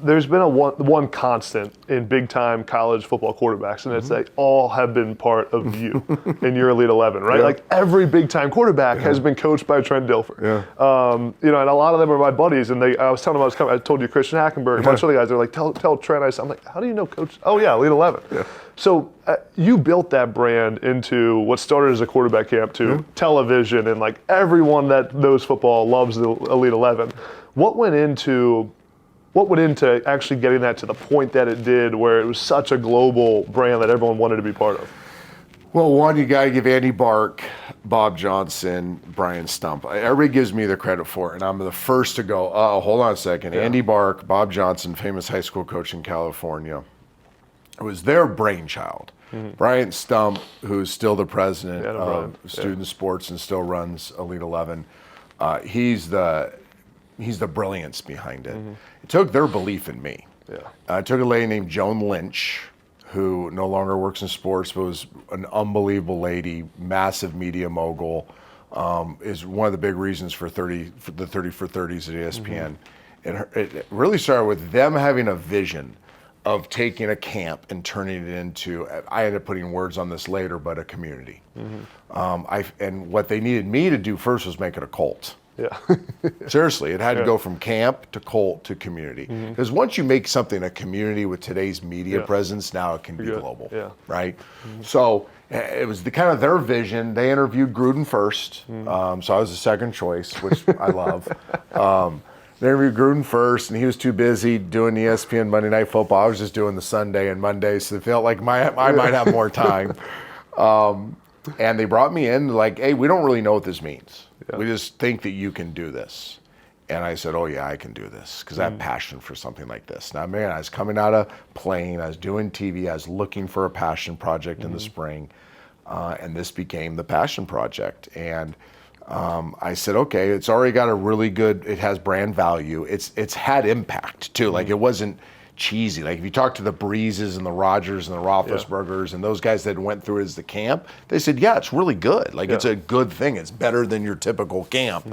there's been one constant in big-time college football quarterbacks, and it's they all have been part of you in your Elite 11, right? Yeah. Like every big-time quarterback has been coached by Trent Dilfer. Yeah. You know, and a lot of them are my buddies, and I was telling them I was coming. I told you Christian Hackenberg, a bunch of other guys. They're like, tell Trent. I'm like, how do you know Coach? Oh yeah, Elite 11. Yeah. So you built that brand into what started as a quarterback camp to television, and like everyone that knows football loves the Elite 11. What went into actually getting that to the point that it did, where it was such a global brand that everyone wanted to be part of? Well, one, you got to give Andy Bark, Bob Johnson, Brian Stumpf. Everybody gives me the credit for it, and I'm the first to go, oh, hold on a second. Yeah. Andy Bark, Bob Johnson, famous high school coach in California. It was their brainchild. Brian Stumpf, who's still the president of student sports and still runs Elite 11, he's the brilliance behind it. It took their belief in me. Yeah. It took a lady named Joan Lynch, who no longer works in sports, but was an unbelievable lady, massive media mogul, is one of the big reasons for the 30 for 30s at ESPN. It really started with them having a vision of taking a camp and turning it into, I ended up putting words on this later, but a community. And what they needed me to do first was make it a cult. Yeah. Seriously, it had to go from camp to cult to community. Because once you make something a community with today's media presence, now it can be global, right? So it was the kind of their vision. They interviewed Gruden first, so I was the second choice, which I love. They interviewed Gruden first, and he was too busy doing ESPN Monday Night Football. I was just doing the Sunday and Monday, so it felt like I might have more time. And they brought me in like, hey, we don't really know what this means. We just think that you can do this. And I said, oh yeah, I can do this, because I have passion for something like this. Now, man, I was coming out of playing, I was doing TV, I was looking for a passion project in the spring, and this became the passion project. And I said, okay, it's already got a really good, it has brand value. It's had impact too. Like, it wasn't cheesy. Like, if you talk to the Breezes and the Rodgers and the Roethlisbergers and those guys that went through it as the camp, they said, yeah, it's really good. Like, it's a good thing. It's better than your typical camp.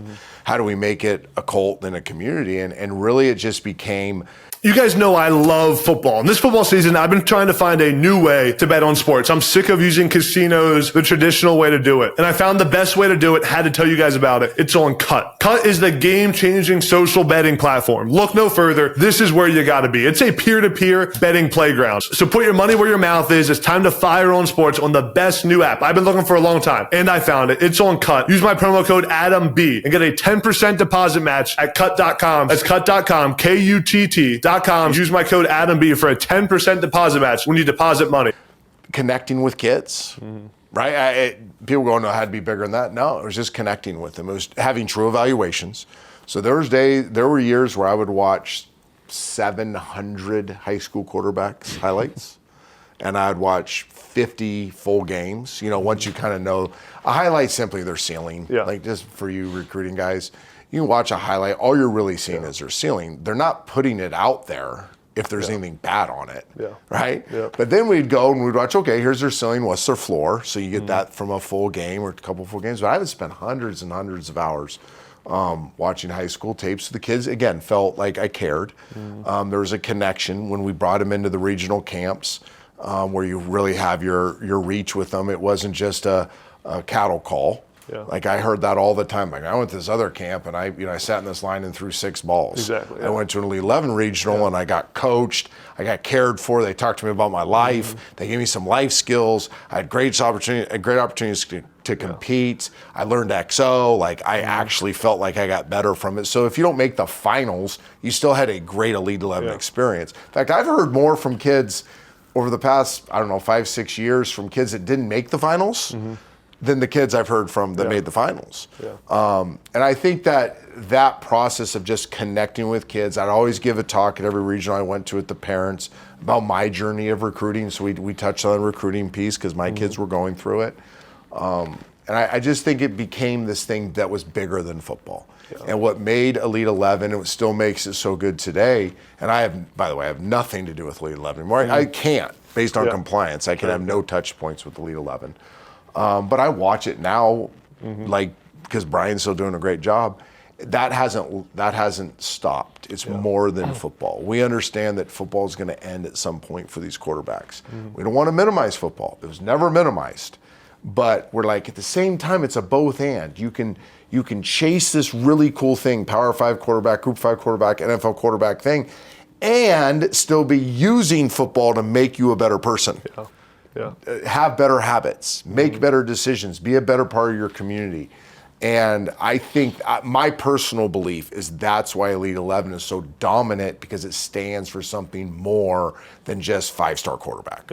How do we make it a cult and a community? And really it just became... You guys know I love football. And this football season, I've been trying to find a new way to bet on sports. I'm sick of using casinos, the traditional way to do it. And I found the best way to do it, had to tell you guys about it. It's on Cut. Cut is the game-changing social betting platform. Look no further. This is where you gotta be. It's a peer-to-peer betting playground. So put your money where your mouth is. It's time to fire on sports on the best new app. I've been looking for a long time, and I found it. It's on Cut. Use my promo code ADAMB and get a 10% deposit match at cut.com. That's cut.com, K-U-T-T.com. Use my code ADAMB for a 10% deposit match when you deposit money. Connecting with kids, right? People go, no, it had to be bigger than that. No, it was just connecting with them. It was having true evaluations. So there were years where I would watch 700 high school quarterbacks highlights, and I'd watch 50 full games. You know, once you kind of know, a highlight simply their ceiling. Like, just for you recruiting guys, you can watch a highlight, all you're really seeing is their ceiling. They're not putting it out there if there's anything bad on it, right? But then we'd go and we'd watch, okay, here's their ceiling, what's their floor? So you get that from a full game or a couple full games. But I would spend hundreds and hundreds of hours watching high school tapes. The kids, again, felt like I cared. There was a connection when we brought them into the regional camps where you really have your reach with them. It wasn't just a cattle call. Like, I heard that all the time. Like, I went to this other camp and I sat in this line and threw 6 balls. I went to an Elite 11 regional and I got coached. I got cared for. They talked to me about my life. They gave me some life skills. I had great opportunities to compete. I learned XO. Like, I actually felt like I got better from it. So if you don't make the finals, you still had a great Elite 11 experience. In fact, I've heard more from kids over the past, 5-6 years, from kids that didn't make the finals than the kids I've heard from that made the finals. And I think that process of just connecting with kids, I'd always give a talk at every regional I went to with the parents about my journey of recruiting. So we touched on the recruiting piece because my kids were going through it. And I just think it became this thing that was bigger than football. And what made Elite 11, it still makes it so good today, and I have nothing to do with Elite 11 anymore. I can't, based on compliance. I can have no touch points with Elite 11. But I watch it now, like, because Brian's still doing a great job. that hasn't stopped. It's more than football. We understand that football is going to end at some point for these quarterbacks. We don't want to minimize football. It was never minimized. But we're like, at the same time, it's a both and. You can chase this really cool thing, Power 5 quarterback, Group 5 quarterback, NFL quarterback thing, and still be using football to make you a better person. Have better habits, make better decisions, be a better part of your community. And I think my personal belief is that's why Elite 11 is so dominant, because it stands for something more than just 5-star quarterback.